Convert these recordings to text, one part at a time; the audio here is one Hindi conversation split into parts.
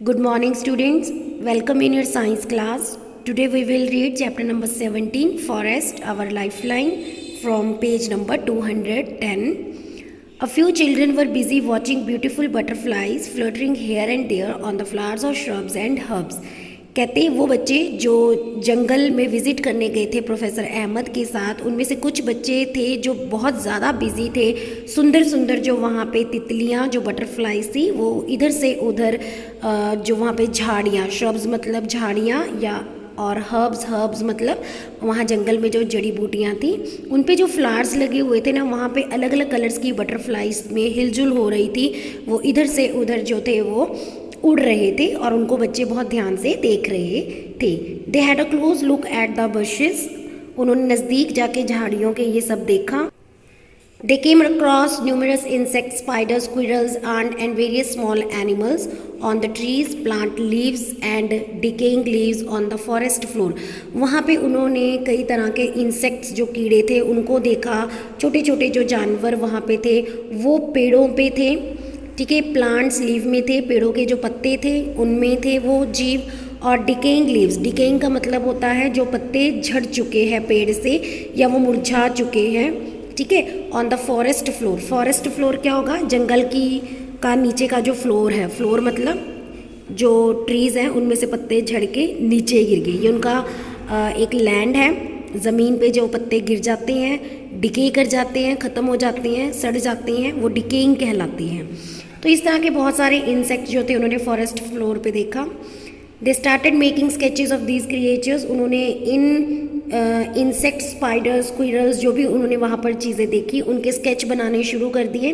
Good morning, students. Welcome in your science class. Today we will read chapter number 17, Forest, Our Lifeline, from page number 210. A few children were busy watching beautiful butterflies fluttering here and there on the flowers of shrubs and herbs. कहते वो बच्चे जो जंगल में विज़िट करने गए थे प्रोफेसर अहमद के साथ, उनमें से कुछ बच्चे थे जो बहुत ज़्यादा बिजी थे। सुंदर सुंदर जो वहाँ पे तितलियाँ, जो बटरफ्लाइज थी, वो इधर से उधर जो वहाँ पे झाड़ियाँ, श्रब्स मतलब झाड़ियाँ या और हर्ब्स मतलब वहाँ जंगल में जो जड़ी बूटियाँ थी, उन पे जो फ्लावर्स लगे हुए थे ना, वहाँ पे अलग अलग कलर्स की बटरफ्लाइज में हिलजुल हो रही थी। वो इधर से उधर जो थे वो उड़ रहे थे और उनको बच्चे बहुत ध्यान से देख रहे थे। They had a close look at the bushes। उन्होंने नज़दीक जाके झाड़ियों के ये सब देखा। They came across numerous insects, spiders, squirrels, ants and various small animals on the trees, plant leaves and decaying leaves on the forest floor। वहाँ पे उन्होंने कई तरह के इंसेक्ट्स, जो कीड़े थे, उनको देखा। छोटे छोटे जो जानवर वहाँ पे थे वो पेड़ों पे थे, ठीक है। प्लांट्स लीव में थे, पेड़ों के जो पत्ते थे उनमें थे वो जीव। और डिकेइंग लीव्स, डिकेइंग का मतलब होता है जो पत्ते झड़ चुके हैं पेड़ से या वो मुरझा चुके हैं, ठीक है। On the forest floor, forest floor क्या होगा? जंगल की का नीचे का जो फ्लोर है, फ्लोर मतलब जो ट्रीज़ हैं उनमें से पत्ते झड़ के नीचे गिर गए। ये उनका एक लैंड है, ज़मीन पे जो पत्ते गिर जाते हैं, डिके कर जाते हैं, ख़त्म हो जाते हैं, सड़ जाते हैं, वो डिकेइंग कहलाती हैं। तो इस तरह के बहुत सारे इंसेक्ट जो थे उन्होंने फॉरेस्ट फ्लोर पे देखा। They started making sketches of these creatures. उन्होंने इन इंसेक्ट, स्पाइडर्स, स्क्विरल्स, जो भी उन्होंने वहाँ पर चीज़ें देखी, उनके स्केच बनाने शुरू कर दिए।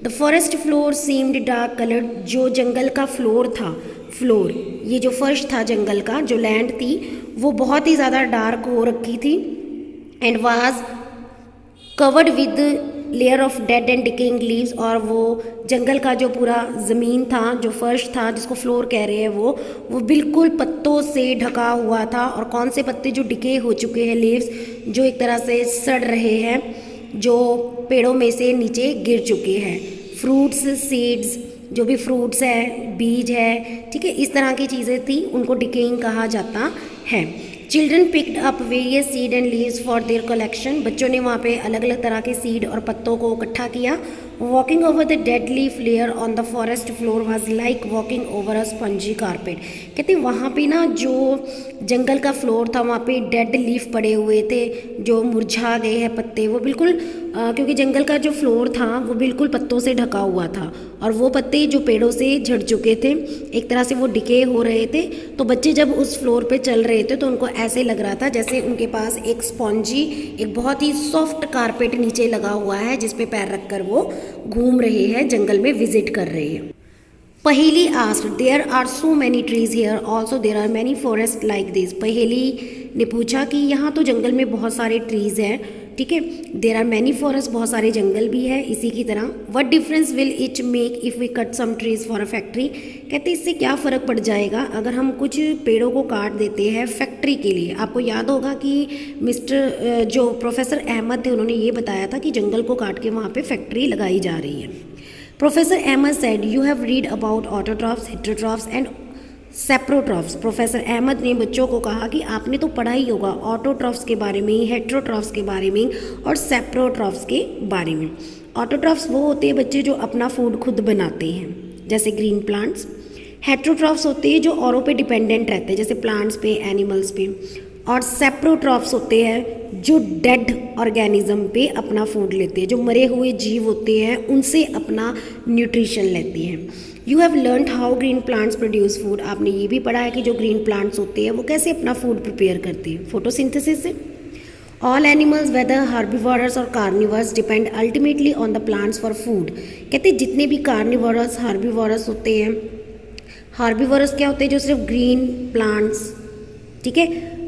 The forest floor seemed dark coloured. जो जंगल का फ्लोर था, फ्लोर ये जो फर्श था जंगल का, जो लैंड थी, वो बहुत ही ज़्यादा डार्क हो रखी थी। And was covered with layer of dead and decaying leaves. और वो जंगल का जो पूरा ज़मीन था, जो फर्श था, जिसको फ्लोर कह रहे हैं, वो बिल्कुल पत्तों से ढका हुआ था। और कौन से पत्ते? जो डिके हो चुके हैं, लीव्स जो एक तरह से सड़ रहे हैं, जो पेड़ों में से नीचे गिर चुके हैं। फ्रूट्स, सीड्स, जो भी फ्रूट्स है, बीज है, ठीक है, इस तरह की चीज़ें थी, उनको डिकेइंग कहा जाता है। Children picked up various seed and leaves for their collection. बच्चों ने वहाँ पे अलग अलग तरह के सीड और पत्तों को इकट्ठा किया। Walking over the dead leaf layer on the forest floor was like walking over a spongy carpet. कहते वहाँ पे ना जो जंगल का फ्लोर था, वहाँ पे डेड लीफ पड़े हुए थे, जो मुरझा गए हैं पत्ते, वो बिल्कुल क्योंकि जंगल का जो फ्लोर था वो बिल्कुल पत्तों से ढका हुआ था और वो पत्ते जो पेड़ों से झड़ चुके थे, एक तरह से वो डिके हो रहे थे। तो बच्चे जब उस फ्लोर पे चल रहे थे तो उनको ऐसे लग रहा था जैसे उनके पास एक स्पॉन्जी, एक बहुत ही सॉफ्ट कारपेट नीचे लगा हुआ है, जिस पे पैर रखकर वो घूम रहे हैं, जंगल में विजिट कर रहे हैं। Paheli asked, there are so many trees here, also there are many forest like this. Paheli ने पूछा कि यहाँ तो जंगल में बहुत सारे ट्रीज हैं, ठीक है, देयर आर मैनी फॉरेस्ट, बहुत सारे जंगल भी है इसी की तरह। What difference will it make if we cut some trees for a factory. कहते इससे क्या फ़र्क पड़ जाएगा अगर हम कुछ पेड़ों को काट देते हैं फैक्ट्री के लिए। आपको याद होगा कि मिस्टर जो प्रोफेसर अहमद थे, उन्होंने ये बताया था कि जंगल को काट के वहाँ पे फैक्ट्री लगाई जा रही है। Professor Ahmad said, you have read about autotrophs, heterotrophs and saprotrophs. Professor Ahmad ने बच्चों को कहा कि आपने तो पढ़ा ही होगा ऑटोट्रॉफ्स के बारे में, हेट्रोट्रॉफ्स के बारे में और सेप्रोट्रॉफ्स के बारे में। ऑटोट्रॉफ्स वो होते हैं बच्चे जो अपना फूड खुद बनाते हैं, जैसे ग्रीन प्लांट्स। हेट्रोट्रॉफ्स होते हैं जो औरों पे डिपेंडेंट रहते हैं, जैसे प्लांट्स पे, एनिमल्स पे। और सेप्रोट्रॉफ्स होते हैं जो डेड ऑर्गेनिज्म पे अपना फूड लेते हैं, जो मरे हुए जीव होते हैं उनसे अपना न्यूट्रिशन लेते हैं। You have learned how green plants produce food. आपने ये भी पढ़ा है कि जो ग्रीन प्लांट्स होते हैं वो कैसे अपना फूड प्रिपेयर करते हैं, फोटोसिंथेसिस से। ऑल एनिमल्स वेदर हार्बिवोरस और carnivores depend ultimately on the plants for food. कहते जितने भी कार्निवोरस, हार्बिवोरस होते हैं, हार्बिवोरस क्या होते हैं? जो सिर्फ ग्रीन प्लांट्स, ठीक है,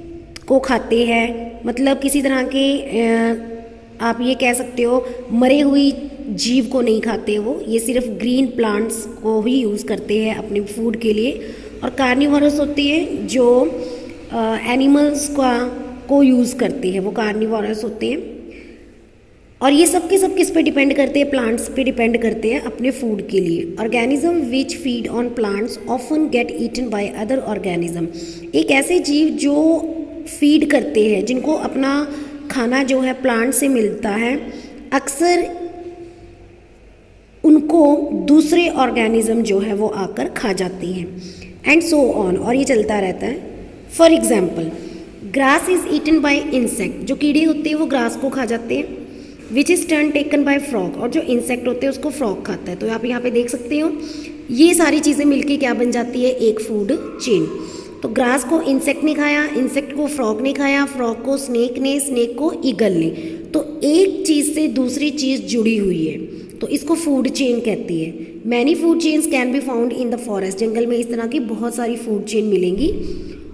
को खाते हैं, मतलब किसी तरह के आप ये कह सकते हो मरे हुई जीव को नहीं खाते वो, ये सिर्फ ग्रीन प्लांट्स को ही यूज़ करते हैं अपने फूड के लिए। और कार्निवोरस होती है जो एनिमल्स को यूज़ करते हैं, वो कार्निवोरस होते हैं। और ये सब के सब किस पे डिपेंड करते हैं, प्लांट्स पे डिपेंड करते हैं अपने फूड के लिए। Organism which feed on plants often get eaten by other organism. एक ऐसे जीव जो फीड करते हैं, जिनको अपना खाना जो है प्लांट से मिलता है, अक्सर उनको दूसरे ऑर्गेनिज्म जो है वो आकर खा जाती हैं, एंड सो ऑन, और ये चलता रहता है। For example, grass is eaten by insect, जो कीड़े होते हैं वो ग्रास को खा जाते हैं, which is turn taken by frog, और जो इंसेक्ट होते हैं उसको फ्रॉग खाता है। तो आप यहाँ पे देख सकते हो ये सारी चीज़ें मिलके क्या बन जाती है, एक फूड चेन। तो ग्रास को इंसेक्ट ने खाया, इंसेक्ट को फ्रॉग ने खाया, फ्रॉग को स्नेक ने, स्नेक को ईगल ने। तो एक चीज़ से दूसरी चीज़ जुड़ी हुई है, तो इसको फूड चेन कहती है। Many food chains can be found in the forest, जंगल में इस तरह की बहुत सारी फूड चेन मिलेंगी।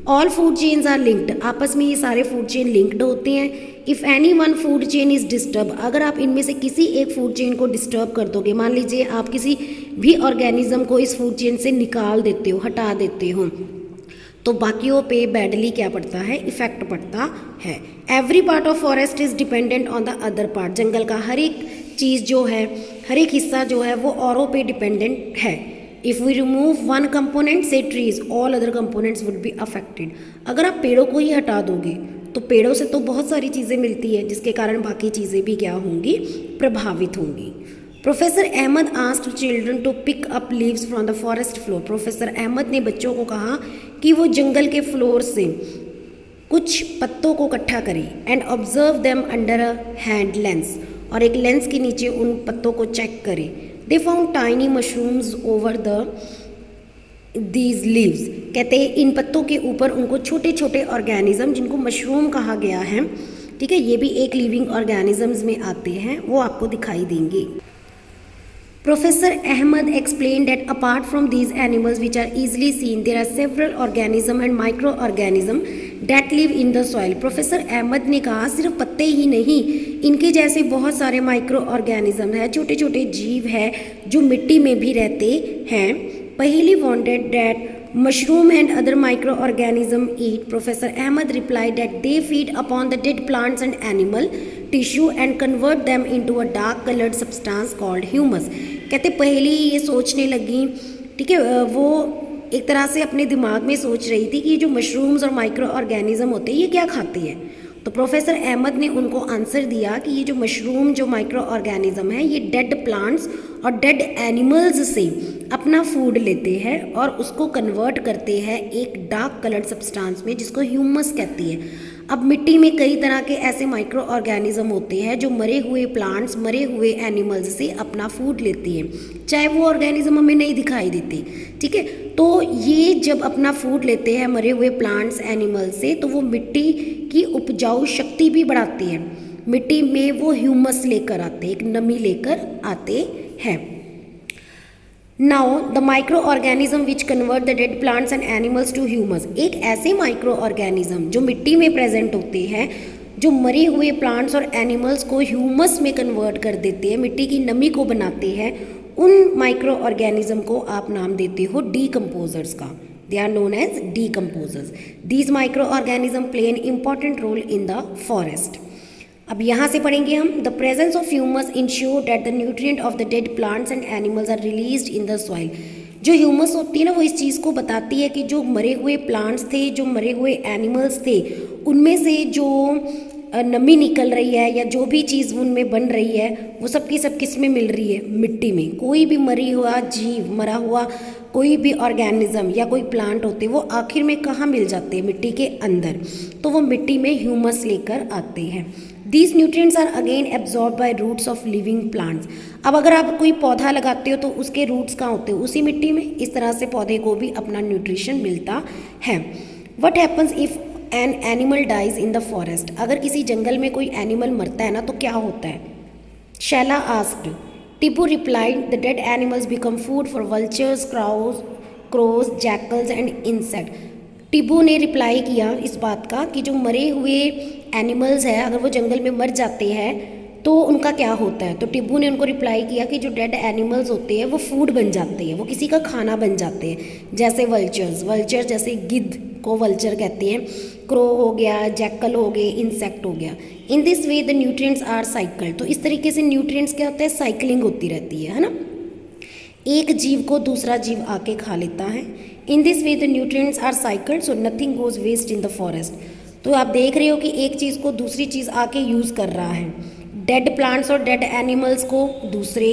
All food chains are linked, आपस में ये सारे फूड चेन लिंक्ड होते हैं। If any one food chain is disturb, अगर आप इनमें से किसी एक फूड चेन को डिस्टर्ब कर दोगे, मान लीजिए आप किसी भी ऑर्गेनिज्म को इस फूड चेन से निकाल देते हो, हटा देते हो, तो बाकियों पे बैडली क्या पड़ता है, इफेक्ट पड़ता है। Every part of forest is dependent on the other part, जंगल का हर एक चीज़ जो है, हर एक हिस्सा जो है वो औरों पे डिपेंडेंट है। If we remove one component say trees, all other components would be affected. अगर आप पेड़ों को ही हटा दोगे तो पेड़ों से तो बहुत सारी चीज़ें मिलती है, जिसके कारण बाकी चीज़ें भी क्या होंगी, प्रभावित होंगी। Professor Ahmad asked children to pick up leaves from the forest floor, professor Ahmad ने बच्चों को कहा कि वो जंगल के फ्लोर से कुछ पत्तों को इकट्ठा करें, and observe them under a hand lens, और एक लेंस के नीचे उन पत्तों को चेक करें। They found tiny mushrooms over these leaves, कहते हैं इन पत्तों के ऊपर उनको छोटे छोटे ऑर्गेनिज्म, जिनको मशरूम कहा गया है, ठीक है, ये भी एक लिविंग ऑर्गेनिजम्स में आते हैं, वो आपको दिखाई देंगे। Professor Ahmad explained that apart from these animals which are easily seen, there are several organisms and microorganisms that live in the soil. Professor Ahmad ने कहा सिर्फ पत्ते ही नहीं, इनके जैसे बहुत सारे माइक्रो ऑर्गेनिज्म है, छोटे छोटे जीव है जो मिट्टी में भी रहते हैं। पहली wanted that mushroom and other microorganism eat. Professor Ahmad replied that they feed upon the dead plants and animal tissue and convert them into a dark colored substance called humus. कहते पहली ये सोचने लगी, ठीक है, वो एक तरह से अपने दिमाग में सोच रही थी कि जो मशरूम्स और माइक्रो ऑर्गेनिज्म होते हैं ये क्या खाती है। तो प्रोफेसर अहमद ने उनको आंसर दिया कि ये जो मशरूम, जो माइक्रो ऑर्गेनिज्म है, ये डेड प्लांट्स और डेड एनिमल्स से अपना फूड लेते हैं और उसको कन्वर्ट करते हैं एक डार्क कलर्ड सब्सटेंस में, जिसको ह्यूमस कहती है। अब मिट्टी में कई तरह के ऐसे माइक्रो ऑर्गेनिज्म होते हैं जो मरे हुए प्लांट्स, मरे हुए एनिमल्स से अपना फूड लेती हैं, चाहे वो ऑर्गेनिज्म हमें नहीं दिखाई देते, ठीक है। तो ये जब अपना फूड लेते हैं मरे हुए प्लांट्स, एनिमल्स से, तो वो मिट्टी की उपजाऊ शक्ति भी बढ़ाती है, मिट्टी में वो ह्यूमस लेकर आते हैं, एक नमी लेकर आते हैं। Now the micro organism which convert the dead plants and animals to humus, एक ऐसे माइक्रो ऑर्गेनिज्म जो मिट्टी में प्रेजेंट होते हैं, जो मरे हुए प्लांट्स और एनिमल्स को ह्यूमस में कन्वर्ट कर देते हैं, मिट्टी की नमी को बनाते हैं, उन माइक्रो ऑर्गेनिज्म को आप नाम देते हो डीकम्पोजर्स का। They are known as decomposers. These micro organism play an important role in the forest. अब यहाँ से पढ़ेंगे हम, the presence of humus ensure that the nutrient of the dead plants and animals are released in the soil. जो ह्यूमस होती है ना, वो इस चीज़ को बताती है कि जो मरे हुए प्लांट्स थे, जो मरे हुए एनिमल्स थे, उनमें से जो नमी निकल रही है या जो भी चीज़ उनमें बन रही है, वो सब की सब किस में मिल रही है, मिट्टी में। कोई भी मरी हुआ जीव, मरा हुआ कोई भी ऑर्गेनिज्म या कोई प्लांट होते, वो आखिर में कहाँ मिल जाते हैं, मिट्टी के अंदर। तो वो मिट्टी में ह्यूमस लेकर आते हैं। These nutrients are again absorbed by roots of living plants. अब अगर आप कोई पौधा लगाते हो तो उसके रूट्स कहाँ होते हैं, उसी मिट्टी में। इस तरह से पौधे को भी अपना न्यूट्रिशन मिलता है। What happens if an animal dies in the forest? अगर किसी जंगल में कोई एनिमल मरता है ना, तो क्या होता है? Shaila asked. Tipu replied, the dead animals become food for vultures, crows, jackals and insects. टिबू ने रिप्लाई किया इस बात का कि जो मरे हुए एनिमल्स हैं, अगर वो जंगल में मर जाते हैं तो उनका क्या होता है। तो टिब्बू ने उनको रिप्लाई किया कि जो डेड एनिमल्स होते हैं वो फूड बन जाते हैं, वो किसी का खाना बन जाते हैं। जैसे वल्चर जैसे गिद्ध को वल्चर कहते हैं, क्रो हो गया, जैकल हो गए, इंसेक्ट हो गया। In this way the nutrients are cycle. तो इस तरीके से न्यूट्रिएंट्स क्या होता है, साइकिलिंग होती रहती है ना। एक जीव को दूसरा जीव आके खा लेता है। In this way the nutrients are cycle so nothing goes waste in the forest. तो आप देख रहे हो कि एक चीज़ को दूसरी चीज़ आके यूज़ कर रहा है। डेड प्लांट्स और डेड एनिमल्स को दूसरे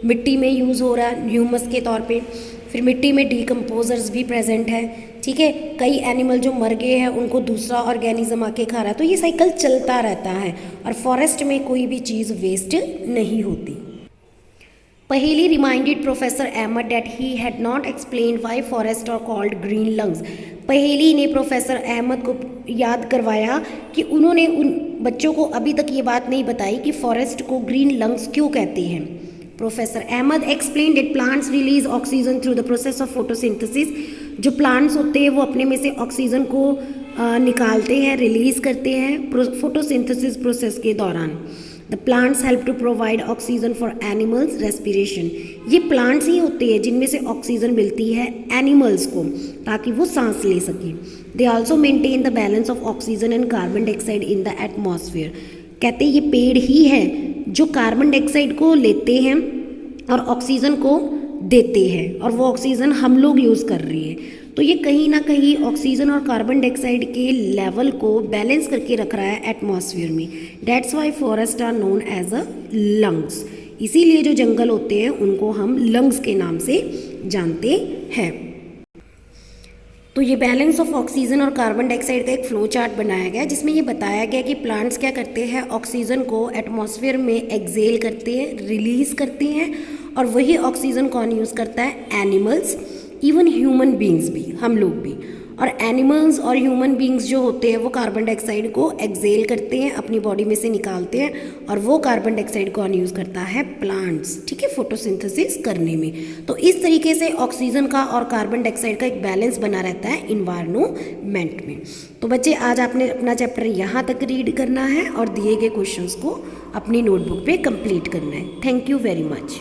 मिट्टी में यूज़ हो रहा है ह्यूमस के तौर पे। फिर मिट्टी में डिकम्पोजर्स भी प्रेजेंट है, ठीक है। कई एनिमल जो मर गए हैं उनको दूसरा ऑर्गेनिज्म आके खा रहा है। तो ये साइकिल चलता रहता है और फॉरेस्ट में कोई भी चीज़ वेस्ट नहीं होती। Paheli reminded Professor Ahmed that he had not explained why forests are called green lungs. पहेली ने प्रोफेसर अहमद को याद करवाया कि उन्होंने उन बच्चों को अभी तक ये बात नहीं बताई कि फॉरेस्ट को ग्रीन लंग्स क्यों कहते हैं। Professor Ahmad explain that plants release oxygen through the process of photosynthesis. जो प्लांट्स होते हैं वो अपने में से ऑक्सीजन को निकालते हैं, रिलीज करते हैं फोटोसिंथेसिस प्रोसेस के दौरान। The plants help to provide oxygen for animals respiration. ये प्लांट्स ही होते हैं जिनमें से ऑक्सीजन मिलती है एनिमल्स को ताकि वो सांस ले सकें। They also maintain the balance of oxygen and carbon dioxide in the atmosphere. कहते हैं ये पेड़ ही है जो कार्बन डाइऑक्साइड को लेते हैं और ऑक्सीजन को देते हैं, और वो ऑक्सीजन हम लोग यूज़ कर रहे हैं। तो ये कहीं ना कहीं ऑक्सीजन और कार्बन डाइऑक्साइड के लेवल को बैलेंस करके रख रहा है एटमॉस्फेयर में। That's why forest are known as a lungs. इसीलिए जो जंगल होते हैं उनको हम लंग्स के नाम से जानते हैं। तो ये बैलेंस ऑफ ऑक्सीजन और कार्बन डाइऑक्साइड का एक फ्लो चार्ट बनाया गया जिसमें ये बताया गया कि प्लांट्स क्या करते हैं, ऑक्सीजन को एटमॉस्फेयर में एक्सेल करते हैं, रिलीज करते हैं, और वही ऑक्सीजन कौन यूज़ करता है, एनिमल्स, इवन ह्यूमन बींग्स भी, हम लोग भी। और एनिमल्स और ह्यूमन बींग्स जो होते हैं वो कार्बन डाइऑक्साइड को एक्सेल करते हैं, अपनी बॉडी में से निकालते हैं, और वो कार्बन डाइऑक्साइड कौन यूज़ करता है, प्लांट्स, ठीक है, फोटोसिंथेसिस करने में। तो इस तरीके से ऑक्सीजन का और कार्बन डाइऑक्साइड का एक बैलेंस बना रहता है इन्वायरमेंट में। तो बच्चे आज आपने अपना चैप्टर यहाँ तक रीड करना है और दिए गए क्वेश्चंस को अपनी नोटबुक पे कंप्लीट करना है। Thank you very much.